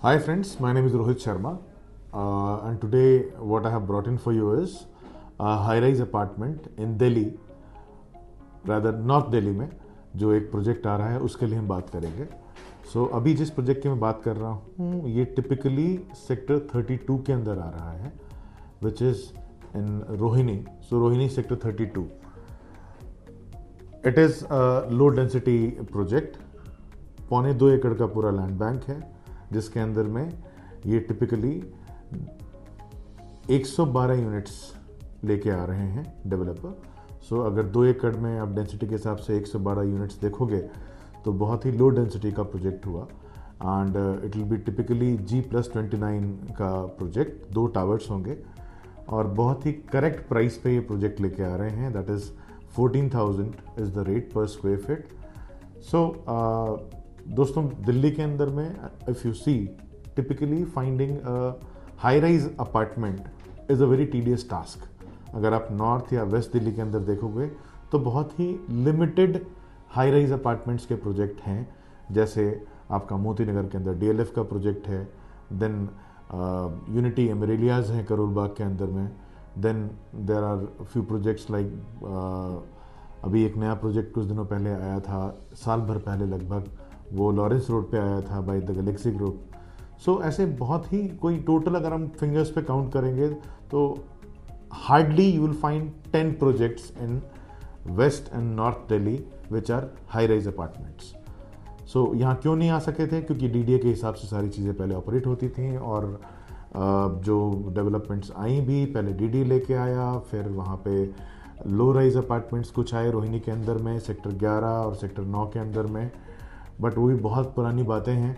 Hi friends, my name is Rohit Sharma, and today what I have brought in for you is a high-rise apartment in Delhi, rather north Delhi में जो एक project आ रहा है उसके लिए हम बात करेंगे। अभी जिस प्रोजेक्ट की मैं बात कर रहा हूँ ये टिपिकली सेक्टर 32 के अंदर आ रहा है, विच is in Rohini. Rohini sector 32। It is low density project, 1.25 एकड़ का पूरा लैंड बैंक है, जिसके अंदर में ये टिपिकली 112 यूनिट्स लेके आ रहे हैं डेवलपर। अगर 2 एकड़ में आप डेंसिटी के हिसाब से 112 यूनिट्स देखोगे तो बहुत ही लो डेंसिटी का प्रोजेक्ट हुआ। And it will B typically G+29 का प्रोजेक्ट, 2 टावर्स होंगे और बहुत ही करेक्ट प्राइस पे ये प्रोजेक्ट लेके आ रहे हैं। That is 14,000 is the rate per square feet. दोस्तों, दिल्ली के अंदर में if you see typically finding high rise apartment is a very tedious task. अगर आप नॉर्थ या वेस्ट दिल्ली के अंदर देखोगे तो बहुत ही लिमिटेड हाई राइज अपार्टमेंट्स के प्रोजेक्ट हैं, जैसे आपका मोती नगर के अंदर DLF का प्रोजेक्ट है, देन यूनिटी एमरेलियाज हैं करोल बाग के अंदर में, then there are few projects like अभी एक नया प्रोजेक्ट कुछ दिनों पहले आया था, साल भर पहले लगभग, वो लॉरेंस रोड पे आया था बाय द गैलेक्सी ग्रुप। ऐसे बहुत ही कोई टोटल अगर हम फिंगर्स पे काउंट करेंगे तो hardly you will find 10 projects in west and north Delhi which are high rise apartments. यहाँ क्यों नहीं आ सके थे? क्योंकि DDA के हिसाब से सारी चीज़ें पहले ऑपरेट होती थी और जो डेवलपमेंट्स आई भी पहले DDA लेके आया, फिर वहाँ पे लो राइज अपार्टमेंट्स कुछ आए रोहिणी के अंदर में, सेक्टर 11 और सेक्टर 9 के अंदर में, बट वो भी बहुत पुरानी बातें हैं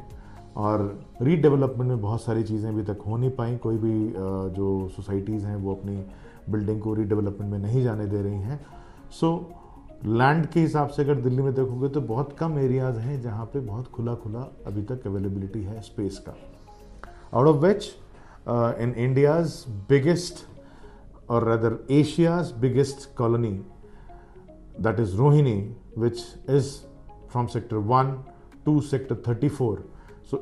और रीडेवलपमेंट में बहुत सारी चीज़ें अभी तक हो नहीं पाई। कोई भी जो सोसाइटीज़ हैं वो अपनी बिल्डिंग को रीडेवलपमेंट में नहीं जाने दे रही हैं। लैंड के हिसाब से अगर दिल्ली में देखोगे तो बहुत कम एरियाज़ हैं जहाँ पे बहुत खुला खुला अभी तक अवेलेबिलिटी है स्पेस का। Out of which in India's biggest और rather Asia's biggest colony, that is Rohini, which is from sector 1 to sector 34।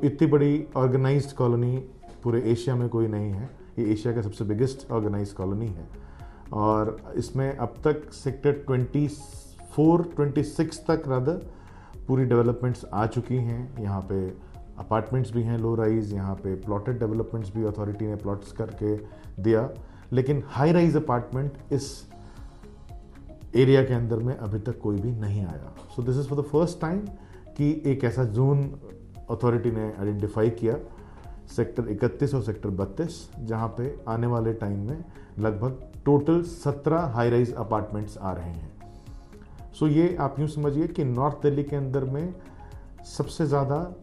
इतनी बड़ी ऑर्गेनाइज्ड कॉलोनी पूरे एशिया में कोई नहीं है। ये एशिया का सबसे बिगेस्ट ऑर्गेनाइज्ड कॉलोनी है और इसमें अब तक सेक्टर 24-26 तक रादर पूरी डेवलपमेंट्स आ चुकी हैं। यहाँ पे अपार्टमेंट्स भी हैं लो राइज, यहाँ पे प्लॉटेड डेवलपमेंट्स भी अथॉरिटी ने प्लॉट्स करके दिया, लेकिन हाई राइज अपार्टमेंट इस एरिया के अंदर में अभी तक कोई भी नहीं आया। This is for the first time कि एक ऐसा जोन अथॉरिटी ने आइडेंटिफाई किया, सेक्टर 31 और सेक्टर 32, जहाँ पे आने वाले टाइम में लगभग टोटल 17 हाई राइज अपार्टमेंट्स आ रहे हैं। ये आप यूँ समझिए कि नॉर्थ दिल्ली के अंदर में सबसे ज़्यादा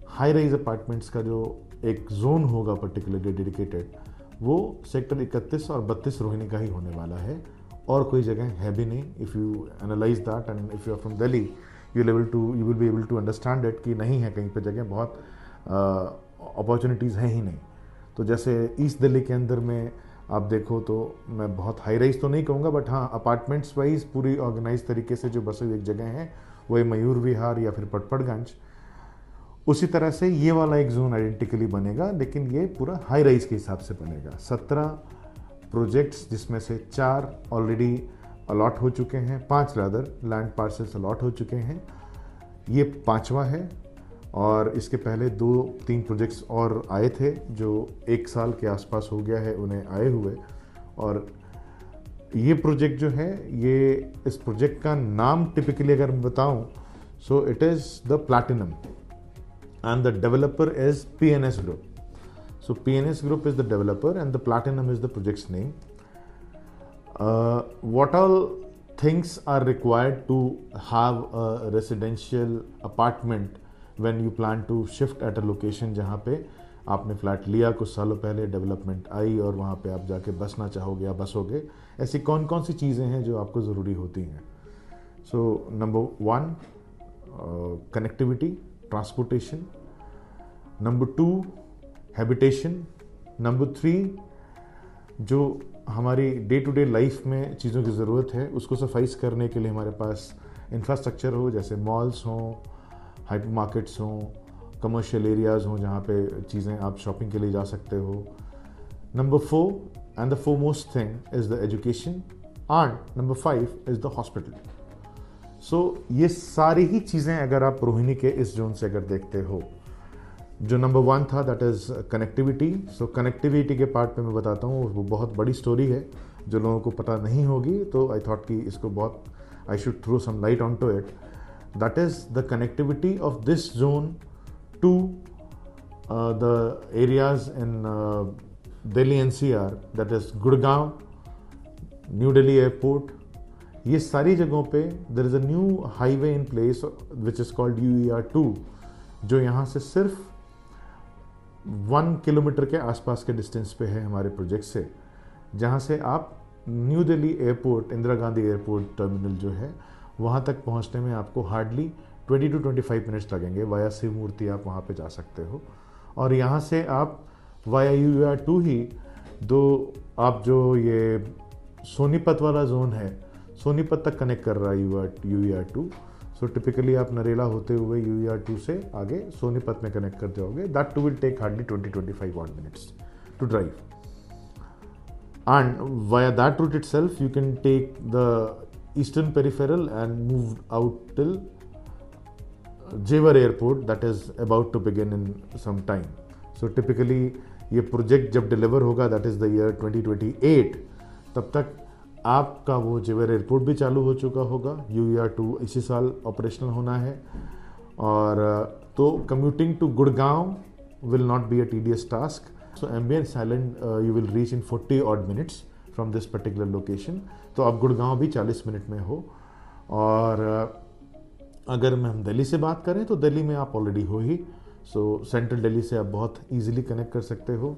हाई राइज अपार्टमेंट्स का जो एक जोन होगा पर्टिकुलरली डेडिकेटेड, वो सेक्टर 31 और 32 रोहिणी का ही होने वाला है और कोई जगह है भी नहीं। If you analyze that and if you are from Delhi you will be able to understand it कि नहीं है कहीं पे जगह, बहुत अपॉर्चुनिटीज़ हैं ही नहीं। जैसे ईस्ट दिल्ली के अंदर में आप देखो तो मैं बहुत हाई राइज तो नहीं कहूँगा, बट हाँ अपार्टमेंट्स वाइज पूरी ऑर्गेनाइज तरीके से जो बसे हुई एक जगह है वो है मयूर विहार या फिर पटपड़गंज। उसी तरह से ये वाला एक जोन आइडेंटिकली बनेगा, लेकिन ये पूरा हाई राइज के हिसाब से बनेगा। 17 प्रोजेक्ट्स जिसमें से 4 ऑलरेडी अलॉट हो चुके हैं, 5 रादर लैंड पार्सल्स अलॉट हो चुके हैं, ये 5वां है। और इसके पहले 2-3 प्रोजेक्ट्स और आए थे जो 1 साल के आसपास हो गया है उन्हें आए हुए। और ये प्रोजेक्ट जो है, ये इस प्रोजेक्ट का नाम टिपिकली अगर मैं बताऊं it is the platinum and the developer is PNS Group. PNS Group is the developer and the Platinum is the project's name. What all things are required to have a residential apartment when you plan to shift at a location जहाँ पे आपने flat लिया कुछ सालों पहले, development आई और वहाँ पे आप जाके बसना चाहोगे या बसोगे? ऐसी कौन कौन सी चीज़ें हैं जो आपको ज़रूरी होती हैं? Number 1 connectivity, transportation, number 2 habitation, number 3 जो हमारी डे टू डे लाइफ में चीज़ों की ज़रूरत है उसको सफाइस करने के लिए हमारे पास इंफ्रास्ट्रक्चर हो, जैसे मॉल्स हों, हाइपर मार्केट्स हों, कमर्शियल एरियाज़ हों जहाँ पे चीज़ें आप शॉपिंग के लिए जा सकते हो। Number 4 and the foremost thing is the education and number 5 is the hospital. So ये सारी ही चीज़ें अगर आप रोहिणी के इस जोन से अगर देखते हो, जो नंबर 1 था that is connectivity. So connectivity के पार्ट पे मैं बताता हूँ, वो बहुत बड़ी स्टोरी है जो लोगों को पता नहीं होगी, तो आई थॉट कि इसको बहुत I should throw some light on to it. That is the connectivity of this zone to the areas in Delhi NCR, that is Gurgaon, new Delhi airport. ये सारी जगहों पे there is a new highway in place which is called UER2, जो यहाँ से सिर्फ 1 kilometre के आसपास के डिस्टेंस पे है हमारे प्रोजेक्ट से, जहाँ से आप new Delhi airport, Indira Gandhi airport terminal जो है, वहाँ तक पहुँचने में आपको हार्डली 20 to 25 मिनट्स लगेंगे। वाया शिव मूर्ति आप वहाँ पे जा सकते हो, और यहाँ से आप वाया UER2 ही आप जो ये सोनीपत वाला जोन है, सोनीपत तक कनेक्ट कर रहा है UER2। सो टिपिकली आप नरेला होते हुए UER2 से आगे सोनीपत में कनेक्ट कर जाओगे। That too will take hardly 20-25 odd minutes to drive, and via that route itself you can take the eastern peripheral and move out till Jewar Airport that is about to begin in some time. So typically ये project जब deliver होगा that is the year 2028, तब तक आपका वो जेवर airport भी चालू हो चुका होगा। UER2 इसी साल ऑपरेशनल होना है, और तो commuting to Gurgaon will not be a tedious task. So ambience island you will reach in 40 odd minutes from this particular location. तो आप गुड़गांव भी 40 मिनट में हो। और अगर हम दिल्ली से बात करें तो दिल्ली में आप ऑलरेडी हो ही, सो सेंट्रल दिल्ली से आप बहुत ईजिली कनेक्ट कर सकते हो।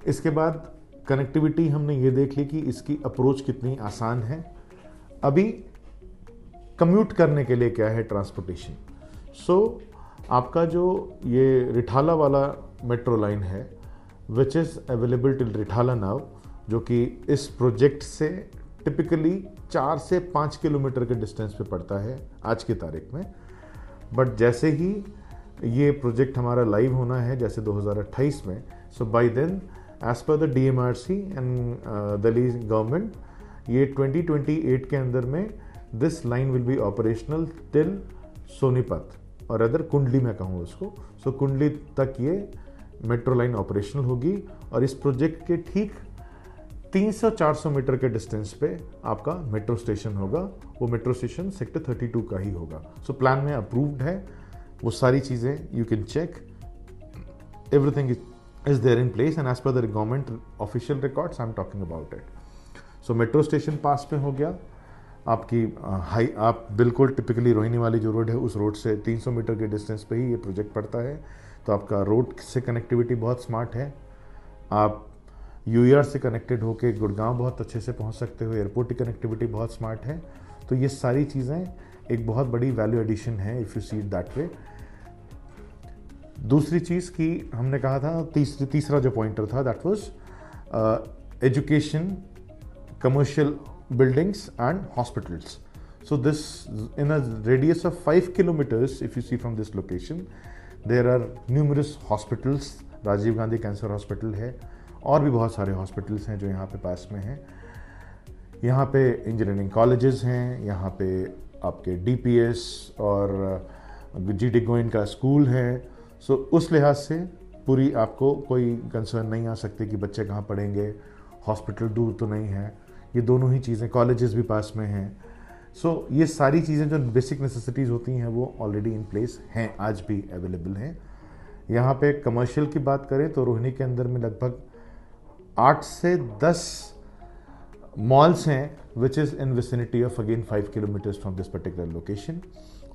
इसके बाद कनेक्टिविटी हमने ये देख ली कि इसकी अप्रोच कितनी आसान है। अभी कम्यूट करने के लिए क्या है ट्रांसपोर्टेशन। सो आपका जो ये रिठाला वाला मेट्रो लाइन है which is available till Rithala now, जो कि इस प्रोजेक्ट से टिपिकली 4 से 5 किलोमीटर के डिस्टेंस पे पड़ता है आज की तारीख में। बट जैसे ही ये प्रोजेक्ट हमारा लाइव होना है, जैसे 2028 में, so by then as per the DMRC and Delhi government, ये 2028 के अंदर में this line will be operational till Sonipat, और अदर कुंडली मैं कहूँ उसको। सो कुंडली तक ये मेट्रो लाइन ऑपरेशनल होगी, और इस प्रोजेक्ट के ठीक 300-400 मीटर के डिस्टेंस पे आपका मेट्रो स्टेशन होगा। वो मेट्रो स्टेशन सेक्टर 32 का ही होगा। सो प्लान में अप्रूव्ड है, वो सारी चीज़ें you can check, everything is there in place and as per the government official records I'm talking about it. So metro station पास में हो गया आपकी आप बिल्कुल टिपिकली रोहिणी वाली जो रोड है उस रोड से 300 मीटर के डिस्टेंस पे ही ये प्रोजेक्ट पड़ता है। तो आपका रोड से कनेक्टिविटी बहुत स्मार्ट है। आप UER से कनेक्टेड होके गुड़गांव बहुत अच्छे से पहुंच सकते हो, एयरपोर्ट की कनेक्टिविटी बहुत स्मार्ट है। तो ये सारी चीज़ें एक बहुत बड़ी वैल्यू एडिशन है if you see it that way. दूसरी चीज़ की हमने कहा था, तीसरा जो पॉइंटर था that was education, commercial buildings and hospitals. So this in a radius of 5 kilometers if you see from this location there are numerous hospitals. Rajiv Gandhi cancer hospital है, और भी बहुत सारे हॉस्पिटल्स हैं जो यहाँ पे पास में हैं। यहाँ पे इंजीनियरिंग कॉलेजेस हैं, यहाँ पे आपके DPS और GT गोइन का स्कूल है। सो उस लिहाज से पूरी आपको कोई कंसर्न नहीं आ सकती कि बच्चे कहाँ पढ़ेंगे, हॉस्पिटल दूर तो नहीं है, ये दोनों ही चीज़ें, कॉलेजेस भी पास में हैं। सो ये सारी चीज़ें जो बेसिक नेसेसिटीज़ होती हैं वो ऑलरेडी इन प्लेस हैं, आज भी अवेलेबल हैं। यहाँ पे कमर्शियल की बात करें तो रोहिणी के अंदर में लगभग 8 से 10 मॉल्स हैं विच is in vicinity of again 5 kilometers from this particular location.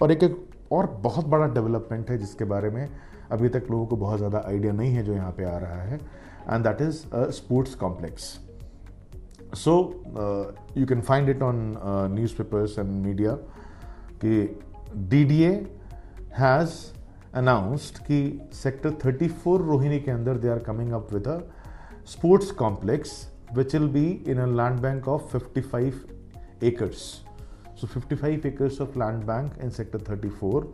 और एक और बहुत बड़ा डेवलपमेंट है जिसके बारे में अभी तक लोगों को बहुत ज़्यादा आइडिया नहीं है जो यहाँ पे आ रहा है, and that is a sports complex. So you can find it on newspapers and media कि DDA हैज़ अनाउंस्ड कि सेक्टर 34 रोहिणी के अंदर they are coming up with a sports complex which will be in a land bank of 55 acres. So 55 acres of land bank in sector 34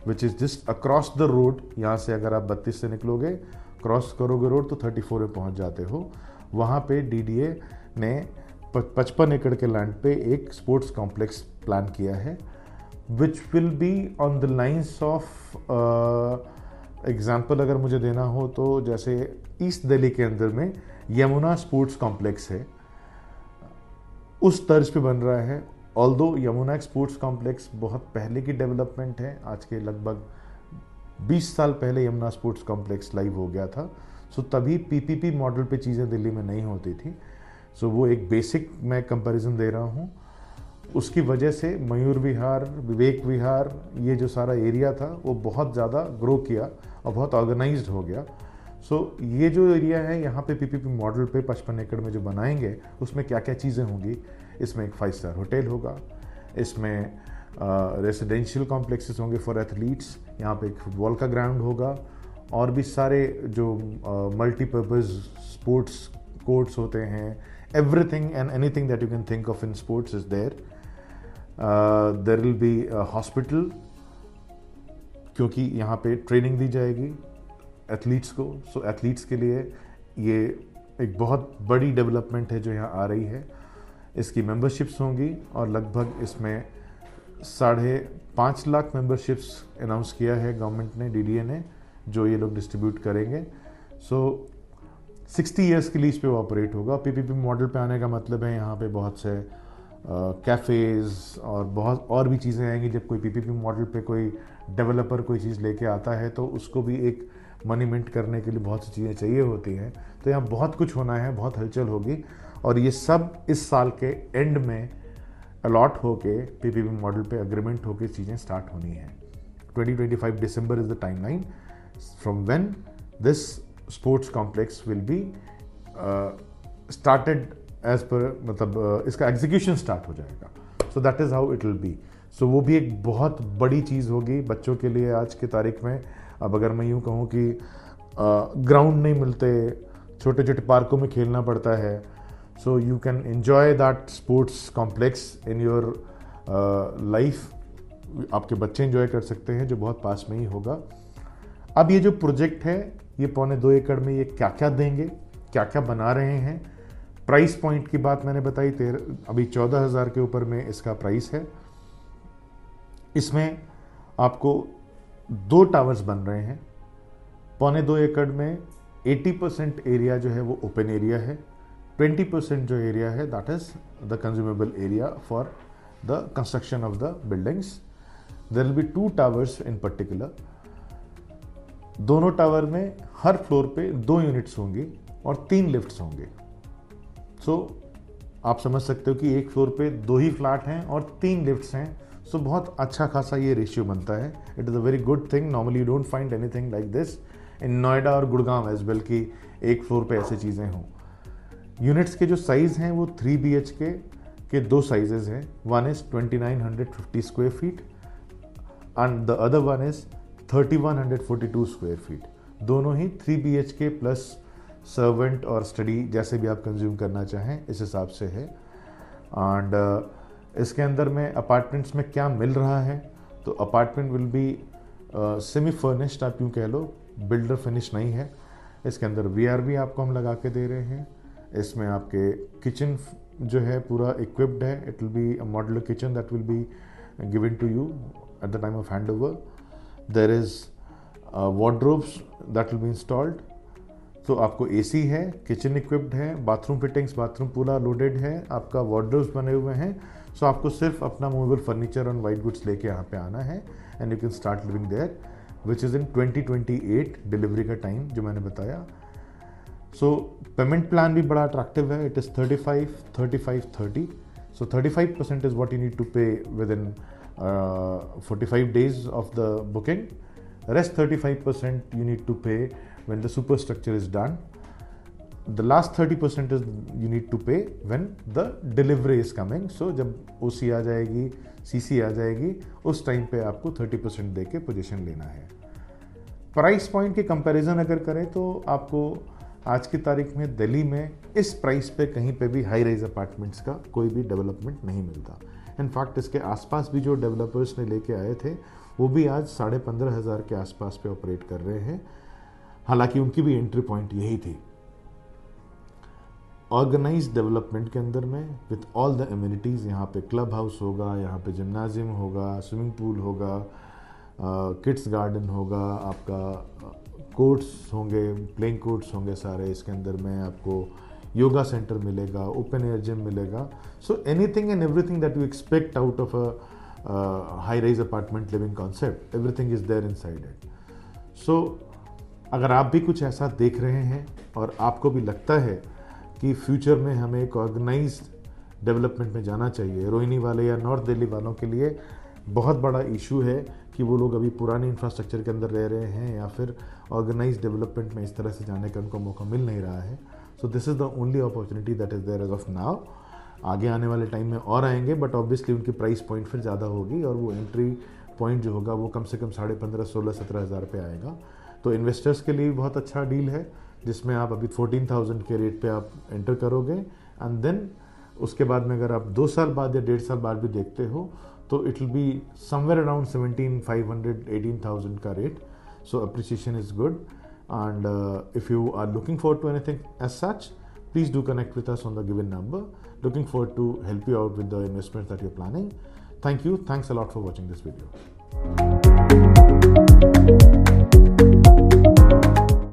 which is just across the road. यहाँ से अगर आप 32 से निकलोगे, cross करोगे road तो 34 में पहुँच जाते हो। वहाँ पे DDA ने 55 एकड़ के लैंड पे एक स्पोर्ट्स कॉम्प्लेक्स प्लान किया है, विच will be on the lines of example अगर मुझे देना हो तो जैसे ईस्ट दिल्ली के अंदर में यमुना स्पोर्ट्स कॉम्प्लेक्स है, उस तर्ज पे बन रहा है। ऑल्दो यमुना स्पोर्ट्स कॉम्प्लेक्स बहुत पहले की डेवलपमेंट है, आज के लगभग 20 साल पहले यमुना स्पोर्ट्स कॉम्प्लेक्स लाइव हो गया था। सो तभी PPP मॉडल पे चीज़ें दिल्ली में नहीं होती थी। सो वो एक बेसिक मैं कंपैरिजन दे रहा हूँ। उसकी वजह से मयूर विहार, विवेक विहार, ये जो सारा एरिया था वो बहुत ज़्यादा ग्रो किया और बहुत ऑर्गेनाइज्ड हो गया। सो ये जो एरिया है यहाँ पे PPP मॉडल पे 55 एकड़ में जो बनाएंगे उसमें क्या क्या चीज़ें होंगी, इसमें एक 5 स्टार होटल होगा, इसमें रेसिडेंशियल कॉम्प्लेक्सेस होंगे फॉर एथलीट्स, यहाँ पे एक फुटबॉल का ग्राउंड होगा, और भी सारे जो मल्टीपर्पज़ स्पोर्ट्स कोर्ट्स होते हैं, everything and anything that you can think of in sports is there. There will be a hospital, क्योंकि यहाँ पे ट्रेनिंग दी जाएगी एथलीट्स को। सो एथलीट्स के लिए ये एक बहुत बड़ी डेवलपमेंट है जो यहाँ आ रही है। इसकी मेंबरशिप्स होंगी और लगभग इसमें 5.5 लाख मेंबरशिप्स अनाउंस किया है गवर्नमेंट ने, DDA ने, जो ये लोग डिस्ट्रीब्यूट करेंगे। सो 60 ईयर्स के लीज पे वो ऑपरेट होगा। PPP मॉडल पे आने का मतलब है यहाँ पे बहुत से कैफ़ेज़ और बहुत और भी चीज़ें आएंगी। जब कोई PPP मॉडल पे कोई डेवलपर कोई चीज़ लेके आता है तो उसको भी एक मनी मिंट करने के लिए बहुत सी चीज़ें चाहिए होती हैं। तो यहाँ बहुत कुछ होना है, बहुत हलचल होगी, और ये सब इस साल के एंड में अलॉट होके PPP मॉडल पे एग्रीमेंट होके चीज़ें स्टार्ट होनी है। 2025 December is the timeline from when this sports complex will be started as per, मतलब इसका एग्जीक्यूशन स्टार्ट हो जाएगा। So that is how it will be. So वो भी एक बहुत बड़ी चीज़ होगी बच्चों के लिए आज की तारीख में। अब अगर मैं यूँ कहूँ कि ग्राउंड नहीं मिलते, छोटे छोटे पार्कों में खेलना पड़ता है, सो you can enjoy that sports complex in your life. आपके बच्चे एंजॉय कर सकते हैं, जो बहुत पास में ही होगा। अब ये जो प्रोजेक्ट है ये 2.25 एकड़ में ये क्या क्या देंगे, क्या क्या बना रहे हैं। प्राइस पॉइंट की बात मैंने बताई, अभी 14,000 के ऊपर में इसका प्राइस है। इसमें आपको 2 टावर्स बन रहे हैं। 2.25 एकड़ में 80% एरिया जो है वो ओपन एरिया है, 20% जो एरिया है that is the consumable area for the construction of the buildings. There will be 2 towers in particular. दोनों टावर में हर फ्लोर पे 2 यूनिट्स होंगी और 3 लिफ्ट्स होंगे। सो आप समझ सकते हो कि एक फ्लोर पे 2 ही फ्लैट हैं और 3 लिफ्ट्स हैं। सो बहुत अच्छा खासा ये रेशियो बनता है। It is a very good thing. Normally you don't find anything like this in Noida और गुड़गांव एज वेल कि एक फ्लोर पे ऐसी चीज़ें हों। यूनिट्स के जो साइज़ हैं वो 3 BHK के 2 साइजेज़ हैं। One is 2950 square feet and the other one is 3142 square feet. दोनों ही 3 BHK प्लस सर्वेंट और स्टडी जैसे भी आप कंज्यूम करना चाहें इस हिसाब से है। एंड इसके अंदर में अपार्टमेंट्स में क्या मिल रहा है, तो apartment will be semi furnished, आप यूँ कह लो, बिल्डर फिनिश नहीं है। इसके अंदर VRV आपको हम लगा के दे रहे हैं। इसमें आपके किचन जो है पूरा इक्विप्ड है। It will be a modular kitchen that will be given to you at the time of hand over. There is wardrobes that will be installed। तो आपको AC है, किचन इक्विप्ड है, बाथरूम फिटिंग्स, बाथरूम पूरा loaded है, आपका wardrobes बने हुए हैं। सो आपको सिर्फ अपना मूवेबल फर्नीचर और वाइट गुड्स लेके यहाँ पे आना है and you can start living there, which is in 2028 delivery का टाइम जो मैंने बताया। सो पेमेंट प्लान भी बड़ा अट्रैक्टिव है। It is 35-35-30। So 35% is what you need to pay within 45 days of the booking. Rest 35% you need to pay when the superstructure is done. The last 30% is you need to pay when the delivery is coming. So जब OC आ जाएगी, CC आ जाएगी, उस time पे आपको 30% दे के position लेना है। Price point की कंपैरिजन अगर करें तो आपको आज की तारीख में दिल्ली में इस प्राइस पे कहीं पे भी हाई राइज अपार्टमेंट्स का कोई भी डेवलपमेंट नहीं मिलता। इनफैक्ट इसके आसपास भी जो डेवलपर्स ने लेके आए थे वो भी आज 15,500 के आसपास पे ऑपरेट कर रहे हैं। हालांकि उनकी भी एंट्री पॉइंट यही थी। ऑर्गेनाइज डेवलपमेंट के अंदर में विथ ऑल द एमिनिटीज़, यहाँ पे क्लब हाउस होगा, यहाँ पे जिम्नाजियम होगा, स्विमिंग पूल होगा, किड्स गार्डन होगा, आपका कोर्ट्स होंगे, प्लेइंग कोर्ट्स होंगे सारे। इसके अंदर में आपको योगा सेंटर मिलेगा, ओपन एयर जिम मिलेगा। So anything and everything that you expect out of a high rise apartment living concept, everything is there inside it. So अगर आप भी कुछ ऐसा देख रहे हैं और आपको भी लगता है कि फ्यूचर में हमें एक ऑर्गेनाइज्ड डेवलपमेंट में जाना चाहिए, रोहिणी वाले या नॉर्थ दिल्ली वालों के लिए बहुत बड़ा इशू है कि वो लोग अभी पुराने इंफ्रास्ट्रक्चर के अंदर रह रहे हैं या फिर ऑर्गेनाइज्ड डेवलपमेंट में इस तरह से जाने का उनको मौका मिल नहीं रहा है। So this is the only opportunity that is there as of now. आगे आने वाले टाइम में और आएंगे, बट ऑब्वियसली उनकी प्राइस पॉइंट फिर ज़्यादा होगी और वो एंट्री पॉइंट जो होगा वो कम से कम 15,500, 16, 17,000 पे आएगा। तो इन्वेस्टर्स के लिए बहुत अच्छा डील है, जिसमें आप अभी 14,000 के रेट पे आप एंटर करोगे एंड देन उसके बाद में अगर आप 2 साल बाद या 1.5 साल बाद भी देखते हो तो it will be somewhere around 17,500, 18,000 का रेट। So appreciation is good and if you are looking forward to anything as such, please do connect with us on the given number. Looking forward to help you out with the investments that you're planning. Thank you. Thanks a lot for watching this video.